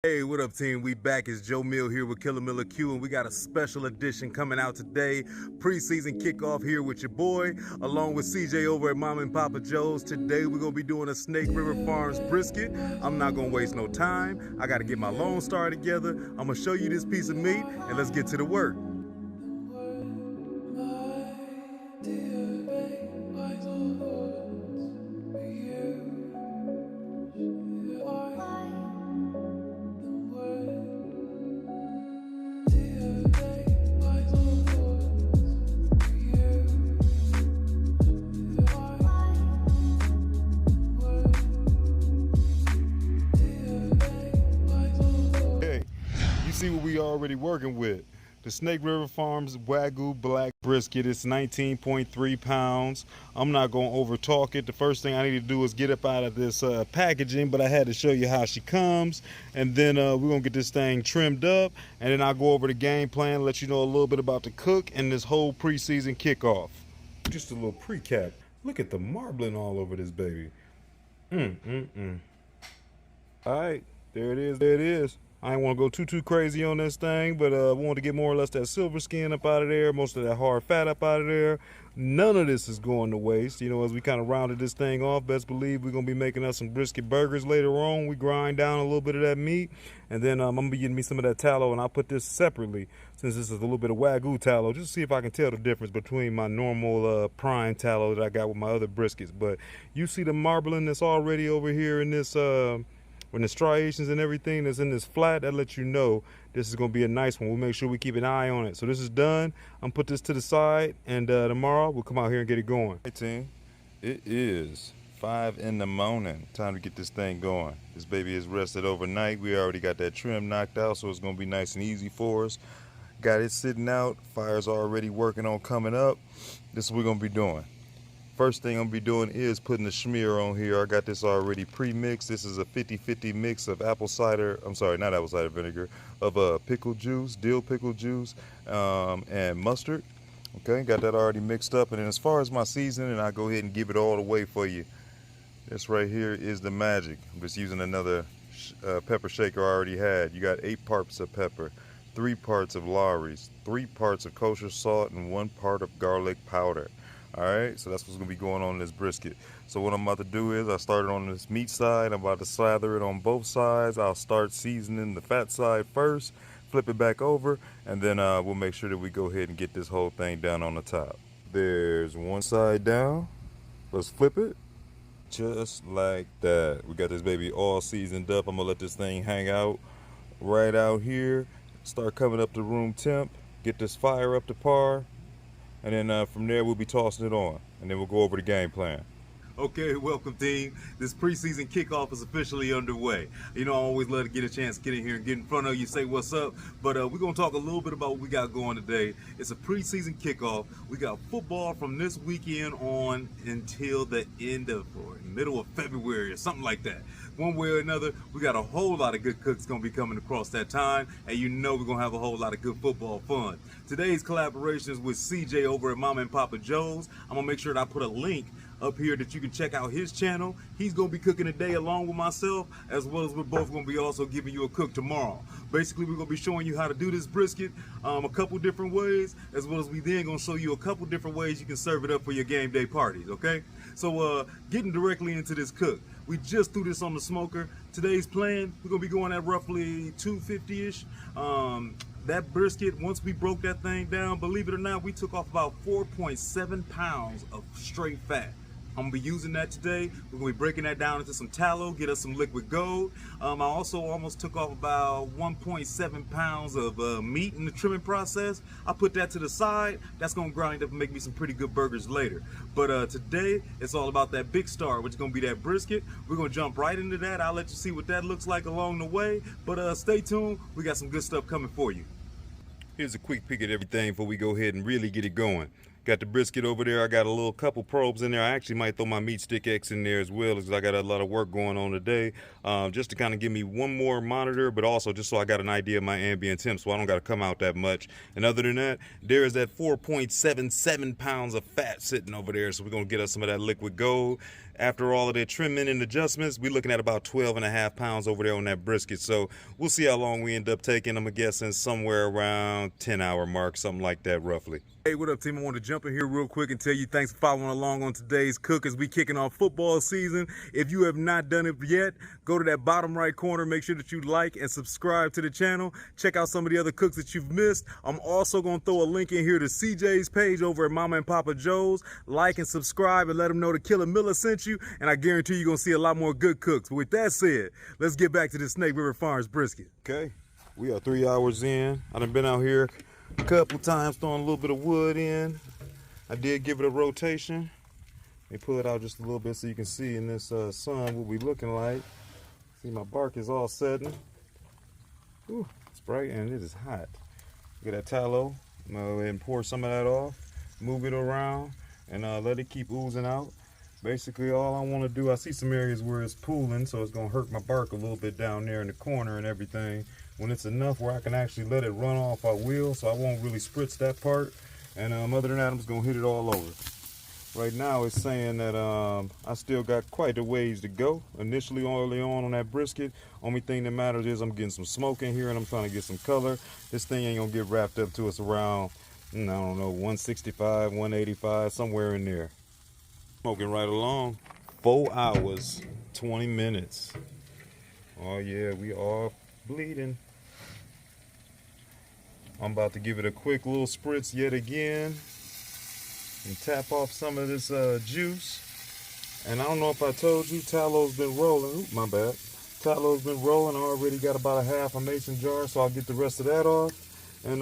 Hey, what up, team? We back. It's Joe Mill here with Killer Miller Q, and we got a special edition coming out today. Preseason kickoff here with your boy, along with CJ over at Mom and Papa Joe's. Today, we're going to be doing a Snake River Farms brisket. I'm not going to waste no time. I got to get my Lone Star together. I'm going to show you this piece of meat, and let's get to the work. See what we already working with. The Snake River Farms Wagyu Black Brisket. It's 19.3 pounds. I'm not going to over talk it. The first thing I need to do is get up out of this packaging, but I had to show you how she comes. And then we're going to get this thing trimmed up, and then I'll go over the game plan, let you know a little bit about the cook and this whole preseason kickoff. Just a little pre-cap. Look at the marbling all over this baby. All right, there it is. There it is. I ain't want to go too crazy on this thing, but I wanted to get more or less that silver skin up out of there, most of that hard fat up out of there. None of this is going to waste. You know, as we kind of rounded this thing off, best believe we're going to be making us some brisket burgers later on. We grind down a little bit of that meat, and then I'm going to be getting me some of that tallow, and I'll put this separately, since this is a little bit of Wagyu tallow, just to see if I can tell the difference between my normal prime tallow that I got with my other briskets. But you see the marbling that's already over here in this when the striations and everything that's in this flat, that lets you know this is going to be a nice one. We'll make sure we keep an eye on it. So this is done. I'm put this to the side, and tomorrow we'll come out here and get it going. Hey team, it is 5 in the morning. Time to get this thing going. This baby is rested overnight. We already got that trim knocked out, so it's going to be nice and easy for us. Got it sitting out. Fire's already working on coming up. This is what we're going to be doing. First thing I'm gonna be doing is putting the schmear on here. I got this already pre-mixed. This is a 50-50 mix of apple cider, I'm sorry, not apple cider vinegar, of pickle juice, dill pickle juice, and mustard. Okay, got that already mixed up. And then as far as my seasoning, I'll go ahead and give it all away for you. This right here is the magic. I'm just using another pepper shaker I already had. You got 8 parts of pepper, 3 parts of Lawry's, 3 parts of kosher salt, and 1 part of garlic powder. All right, so that's what's gonna be going on in this brisket. So what I'm about to do is I started on this meat side. I'm about to slather it on both sides. I'll start seasoning the fat side first, flip it back over, and then we'll make sure that we go ahead and get this whole thing down on the top. There's one side down. Let's flip it. Just like that. We got this baby all seasoned up. I'm gonna let this thing hang out right out here. Start coming up to room temp. Get this fire up to par. And then from there, we'll be tossing it on. And then we'll go over the game plan. Okay, welcome team. This preseason kickoff is officially underway. You know, I always love to get a chance to get in here and get in front of you, say what's up. But we're going to talk a little bit about what we got going today. It's a preseason kickoff. We got football from this weekend on until the end of, or middle of February or something like that. One way or another, we got a whole lot of good cooks going to be coming across that time. And you know we're going to have a whole lot of good football fun. Today's collaboration is with CJ over at Mama and Papa Joe's. I'm going to make sure that I put a link up here that you can check out his channel. He's gonna be cooking today along with myself, as well as we're both gonna be also giving you a cook tomorrow. Basically, we're gonna be showing you how to do this brisket a couple different ways, as well as we then gonna show you a couple different ways you can serve it up for your game day parties, okay? So getting directly into this cook. We just threw this on the smoker. Today's plan, we're gonna be going at roughly 250-ish. That brisket, once we broke that thing down, believe it or not, we took off about 4.7 pounds of straight fat. I'm gonna be using that today. We're gonna be breaking that down into some tallow, get us some liquid gold. I also almost took off about 1.7 pounds of meat in the trimming process. I put that to the side. That's gonna grind up and make me some pretty good burgers later. But today, it's all about that big star, which is gonna be that brisket. We're gonna jump right into that. I'll let you see what that looks like along the way. But stay tuned, we got some good stuff coming for you. Here's a quick peek at everything before we go ahead and really get it going. Got the brisket over there. I got a little couple probes in there. I actually might throw my meat stick X in there as well, because I got a lot of work going on today, just to kind of give me one more monitor, but also just so I got an idea of my ambient temp, so I don't got to come out that much. And other than that, there is that 4.77 pounds of fat sitting over there, so we're going to get us some of that liquid gold. After all of their trimming and adjustments, we're looking at about 12.5 pounds over there on that brisket. So we'll see how long we end up taking. I'm guessing somewhere around 10-hour mark, something like that roughly. Hey, what up, team? I want to jump in here real quick and tell you thanks for following along on today's cook as we kicking off football season. If you have not done it yet, go to that bottom right corner. Make sure that you like and subscribe to the channel. Check out some of the other cooks that you've missed. I'm also going to throw a link in here to CJ's page over at Mama and Papa Joe's. Like and subscribe and let them know that Killer Miller sent you, and I guarantee you're going to see a lot more good cooks. But with that said, let's get back to the Snake River Farms brisket. Okay, we are 3 hours in. I done been out here a couple times throwing a little bit of wood in. I did give it a rotation. Let me pull it out just a little bit so you can see in this sun what we looking like. See, my bark is all setting. Ooh, it's bright and it is hot. Get that tallow. I'm gonna go ahead and pour some of that off, move it around, and let it keep oozing out. Basically, all I want to do, I see some areas where it's pooling, so it's gonna hurt my bark a little bit down there in the corner and everything. When it's enough where I can actually let it run off, I will, so I won't really spritz that part. And other than that, I'm just gonna hit it all over. Right now, it's saying that I still got quite a ways to go. Initially, early on that brisket, only thing that matters is I'm getting some smoke in here and I'm trying to get some color. This thing ain't gonna get wrapped up to us around, I don't know, 165, 185, somewhere in there. Smoking right along. 4 hours, 20 minutes. Oh yeah, we are bleeding. I'm about to give it a quick little spritz yet again and tap off some of this juice. And I don't know if I told you, tallow's been rolling. Oop, my bad. Tallow's been rolling. I already got about a half a mason jar, so I'll get the rest of that off. And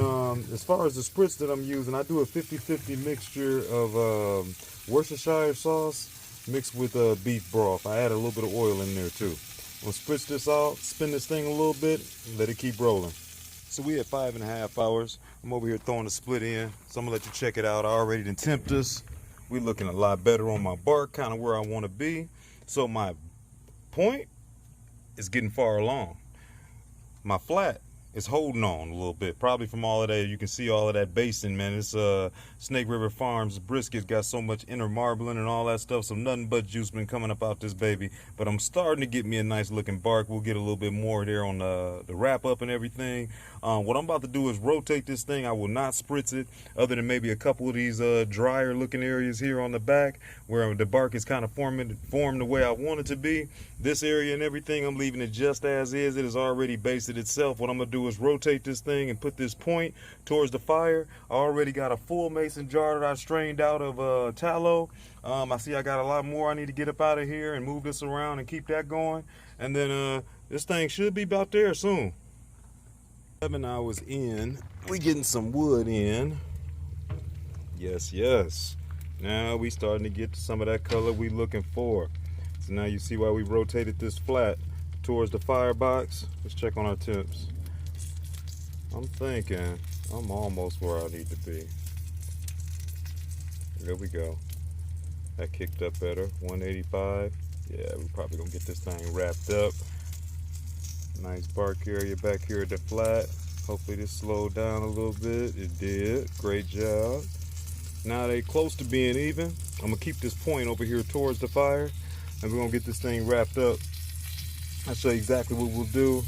as far as the spritz that I'm using, I do a 50-50 mixture of Worcestershire sauce mixed with beef broth. I add a little bit of oil in there too. I'm gonna spritz this out, spin this thing a little bit, and let it keep rolling. So we at 5.5 hours. I'm over here throwing the split in. So I'm gonna let you check it out. I already done temped us. We're looking a lot better on my bark, kind of where I want to be. So my point is getting far along. My flat is holding on a little bit, probably from all of that. You can see all of that basting, man. This Snake River Farms brisket got so much inner marbling and all that stuff, so nothing but juice been coming up out this baby. But I'm starting to get me a nice looking bark. We'll get a little bit more there on the wrap up and everything. What I'm about to do is rotate this thing. I will not spritz it, other than maybe a couple of these drier looking areas here on the back where the bark is kind of formed the way I want it to be. This area and everything, I'm leaving it just as is. It has already basted itself. What I'm gonna do is rotate this thing and put this point towards the fire. I already got a full mason jar that I strained out of tallow. I see I got a lot more I need to get up out of here and move this around and keep that going. And then this thing should be about there soon. 7 hours in, we getting some wood in. Yes, yes. Now we starting to get some of that color we looking for. So now you see why we rotated this flat towards the firebox. Let's check on our temps. I'm thinking I'm almost where I need to be. There we go. That kicked up better. 185. Yeah, we're probably gonna get this thing wrapped up. Nice bark area back here at the flat. Hopefully this slowed down a little bit. It did. Great job. Now they close to being even. I'm gonna keep this point over here towards the fire, and we're gonna get this thing wrapped up. I'll show you exactly what we'll do.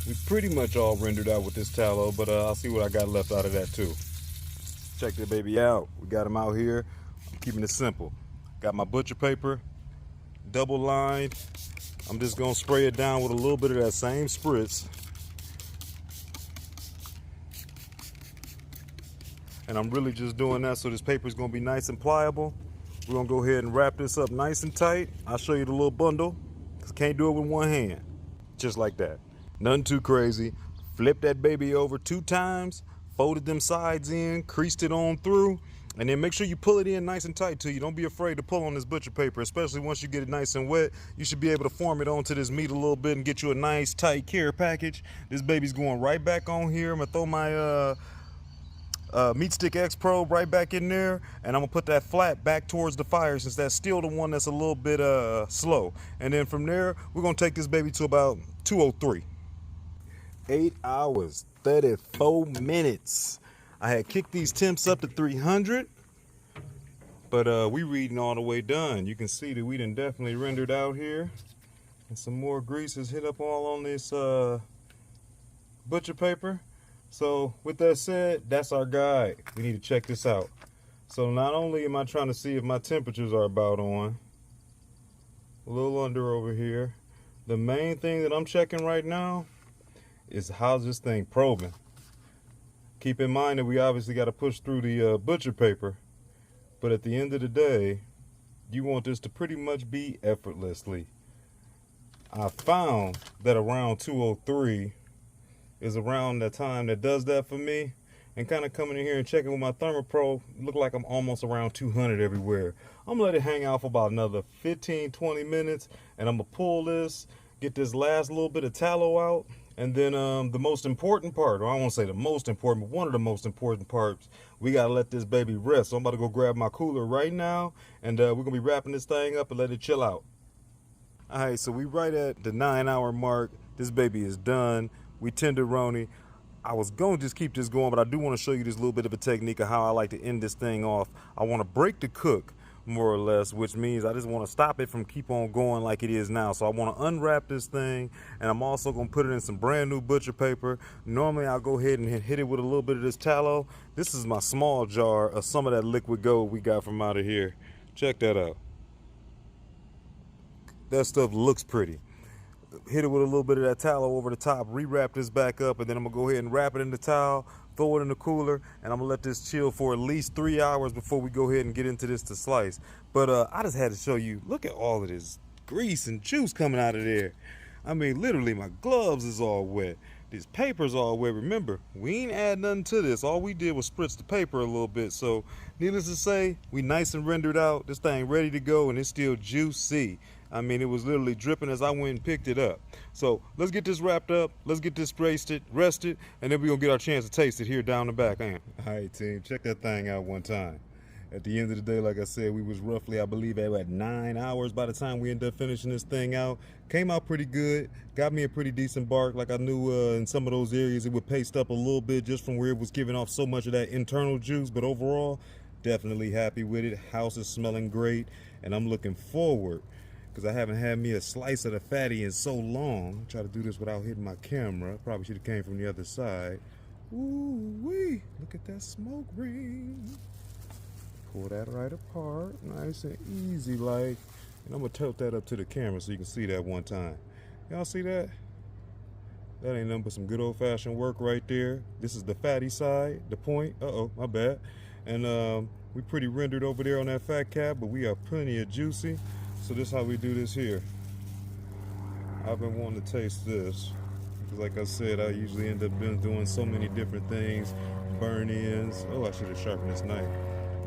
We pretty much all rendered out with this tallow, but I'll see what I got left out of that too. Check that baby out. We got them out here. I'm keeping it simple. Got my butcher paper, double lined. I'm just gonna spray it down with a little bit of that same spritz. And I'm really just doing that so this paper is gonna be nice and pliable. We're gonna go ahead and wrap this up nice and tight. I'll show you the little bundle, because can't do it with one hand. Just like that. Nothing too crazy. Flip that baby over 2 times, folded them sides in, creased it on through, and then make sure you pull it in nice and tight too. You don't be afraid to pull on this butcher paper, especially once you get it nice and wet. You should be able to form it onto this meat a little bit and get you a nice tight care package. This baby's going right back on here. I'm gonna throw my Meat Stick X probe right back in there, and I'm gonna put that flat back towards the fire since that's still the one that's a little bit slow. And then from there, we're gonna take this baby to about 203. 8 hours, 34 minutes. I had kicked these temps up to 300. But we reading all the way done. You can see that we done definitely rendered out here. And some more grease is hit up all on this butcher paper. So with that said, that's our guide. We need to check this out. So not only am I trying to see if my temperatures are about on, a little under over here, the main thing that I'm checking right now is how's this thing probing. Keep in mind that we obviously got to push through the butcher paper, but at the end of the day, you want this to pretty much be effortlessly. I found that around 203 is around the time that does that for me, and kind of coming in here and checking with my ThermoPro, look like I'm almost around 200 everywhere. I'm gonna let it hang out for about another 15-20 minutes, and I'm gonna pull this, get this last little bit of tallow out, and then the most important part, or I won't say the most important, but one of the most important parts, we gotta let this baby rest. So I'm about to go grab my cooler right now, and we're gonna be wrapping this thing up and let it chill out. All right, so we right at the 9-hour mark. This baby is done. We tenderoni. I was going to just keep this going, but I do want to show you this little bit of a technique of how I like to end this thing off. I want to break the cook, more or less, which means I just want to stop it from keep on going like it is now. So I want to unwrap this thing, and I'm also going to put it in some brand new butcher paper. Normally I'll go ahead and hit it with a little bit of this tallow. This is my small jar of some of that liquid gold we got from out of here. Check that out. That stuff looks pretty. Hit it with a little bit of that tallow over the top, rewrap this back up, and then I'm gonna go ahead and wrap it in the towel, throw it in the cooler, and I'm gonna let this chill for at least 3 hours before we go ahead and get into this to slice. But I just had to show you, look at all of this grease and juice coming out of there. I mean, literally my gloves is all wet. This paper's all wet. Remember, we ain't add nothing to this. All we did was spritz the paper a little bit. So needless to say, we nice and rendered out. This thing ready to go, and it's still juicy. I mean, it was literally dripping as I went and picked it up. So let's get this wrapped up. Let's get this rested, and then we're gonna get our chance to taste it here down the back end. All right, team, check that thing out one time. At the end of the day, like I said, we was roughly, I believe, at 9 hours by the time we ended up finishing this thing out. Came out pretty good. Got me a pretty decent bark. Like I knew in some of those areas it would paste up a little bit just from where it was giving off so much of that internal juice. But overall, definitely happy with it. House is smelling great, and I'm looking forward, because I haven't had me a slice of the fatty in so long. Try to do this without hitting my camera. Probably should have came from the other side. Ooh wee, look at that smoke ring. Pull that right apart, nice and easy like. And I'm gonna tilt that up to the camera so you can see that one time. Y'all see that? That ain't nothing but some good old-fashioned work right there. This is the fatty side, the point. Uh-oh, my bad. And we pretty rendered over there on that fat cap, but we are plenty of juicy. So this is how we do this here. I've been wanting to taste this, because like I said, I usually end up doing so many different things. Burn-ins. Oh, I should have sharpened this knife.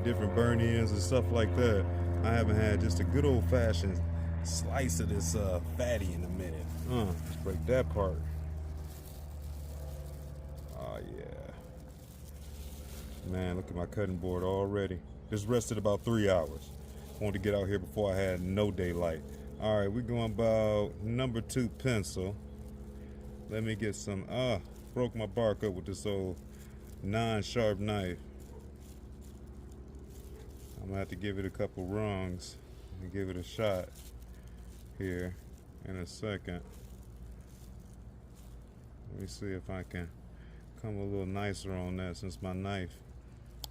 Different burn-ins and stuff like that. I haven't had just a good old-fashioned slice of this fatty in a minute. Let's break that part. Oh yeah. Man, look at my cutting board already. This rested about 3 hours. Wanted to get out here before I had no daylight. All right, we're going about number 2 pencil. Let me get some, broke my bark up with this old non-sharp knife. I'm gonna have to give it a couple rungs and give it a shot here in a second. Let me see if I can come a little nicer on that, since my knife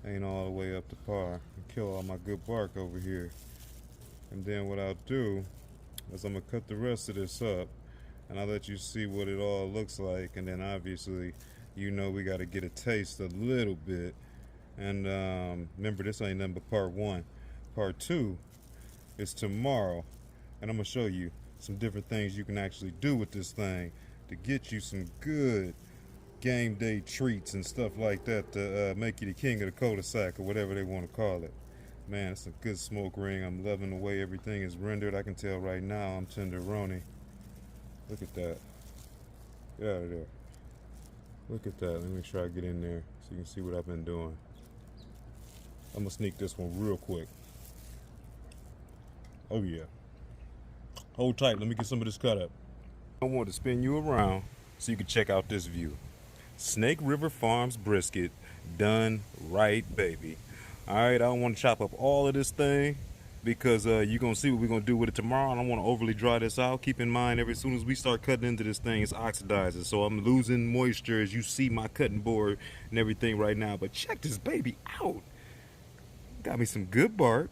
ain't all the way up to par, and kill all my good bark over here. And then what I'll do is I'm gonna cut the rest of this up, and I'll let you see what it all looks like. And then obviously, you know, we got to get a taste a little bit. And remember, this ain't nothing but part 1. Part 2 is tomorrow, and I'm gonna show you some different things you can actually do with this thing to get you some good game day treats and stuff like that to make you the king of the cul-de-sac, or whatever they want to call it. Man, it's a good smoke ring. I'm loving the way everything is rendered. I can tell right now I'm tenderoni. Look at that. Get out of there. Look at that. Let me make sure I get in there so you can see what I've been doing. I'm gonna sneak this one real quick. Oh yeah. Hold tight, let me get some of this cut up. I want to spin you around so you can check out this view. Snake River Farms brisket, done right, baby. All right, I don't want to chop up all of this thing because you're going to see what we're going to do with it tomorrow. I don't want to overly dry this out. Keep in mind, as soon as we start cutting into this thing, it's oxidizing. So I'm losing moisture as you see my cutting board and everything right now. But check this baby out. Got me some good bark.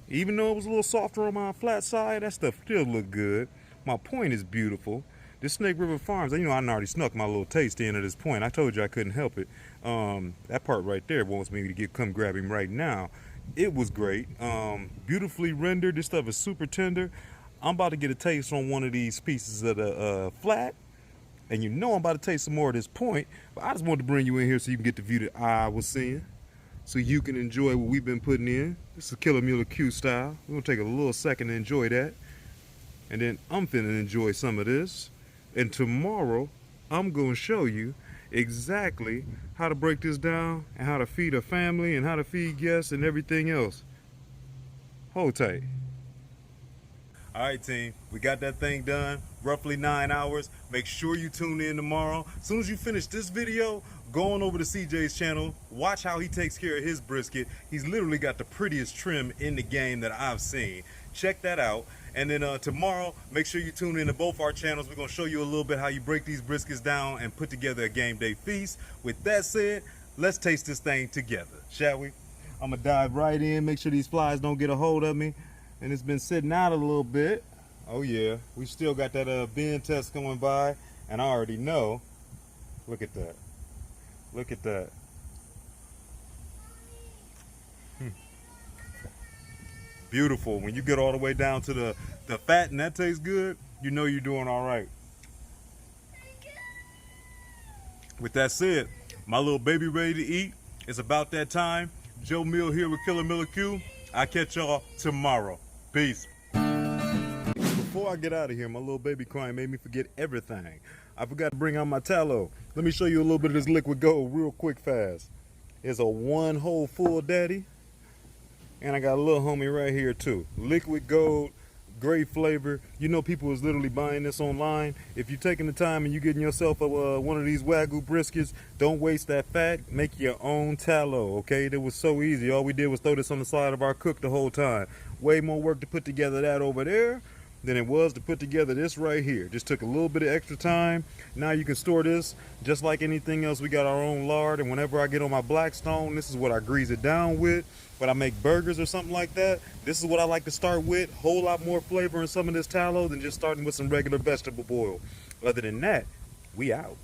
Even though it was a little softer on my flat side, that stuff still looked good. My point is beautiful. This Snake River Farms, you know, I already snuck my little taste in at this point. I told you I couldn't help it. That part right there wants me to come grab him right now. It was great. Beautifully rendered. This stuff is super tender. I'm about to get a taste on one of these pieces of the flat. And you know I'm about to taste some more at this point. But I just wanted to bring you in here so you can get the view that I was seeing, so you can enjoy what we've been putting in. This is Killer Mule Q style. We're gonna take a little second to enjoy that. And then I'm finna enjoy some of this. And tomorrow, I'm gonna show you exactly how to break this down and how to feed a family and how to feed guests and everything else. Hold tight. All right, team, we got that thing done, roughly 9 hours. Make sure you tune in tomorrow. As soon as you finish this video, go on over to CJ's channel, watch how he takes care of his brisket. He's literally got the prettiest trim in the game that I've seen. Check that out. And then tomorrow, make sure you tune in to both our channels. We're gonna show you a little bit how you break these briskets down and put together a game day feast. With that said, let's taste this thing together, shall we? I'm gonna dive right in, make sure these flies don't get a hold of me. And it's been sitting out a little bit. Oh yeah, we still got that bin test going by, and I already know. Look at that. Look at that. Beautiful. When you get all the way down to the fat and that tastes good, you know you're doing all right. With that said, my little baby ready to eat. It's about that time. Joe Mill here with Killer Miller Q. I'll catch y'all tomorrow. Peace. Before I get out of here, my little baby crying made me forget everything. I forgot to bring out my tallow. Let me show you a little bit of this liquid gold real quick fast. It's a one hole full daddy. And I got a little homie right here too. Liquid gold, great flavor. You know people is literally buying this online. If you're taking the time and you're getting yourself one of these Wagyu briskets, don't waste that fat. Make your own tallow, okay? It was so easy. All we did was throw this on the side of our cook the whole time. Way more work to put together that over there than it was to put together this right here. Just took a little bit of extra time. Now you can store this just like anything else. We got our own lard, and whenever I get on my Blackstone, this is what I grease it down with. When I make burgers or something like that, this is what I like to start with. Whole lot more flavor in some of this tallow than just starting with some regular vegetable oil. Other than that, we out.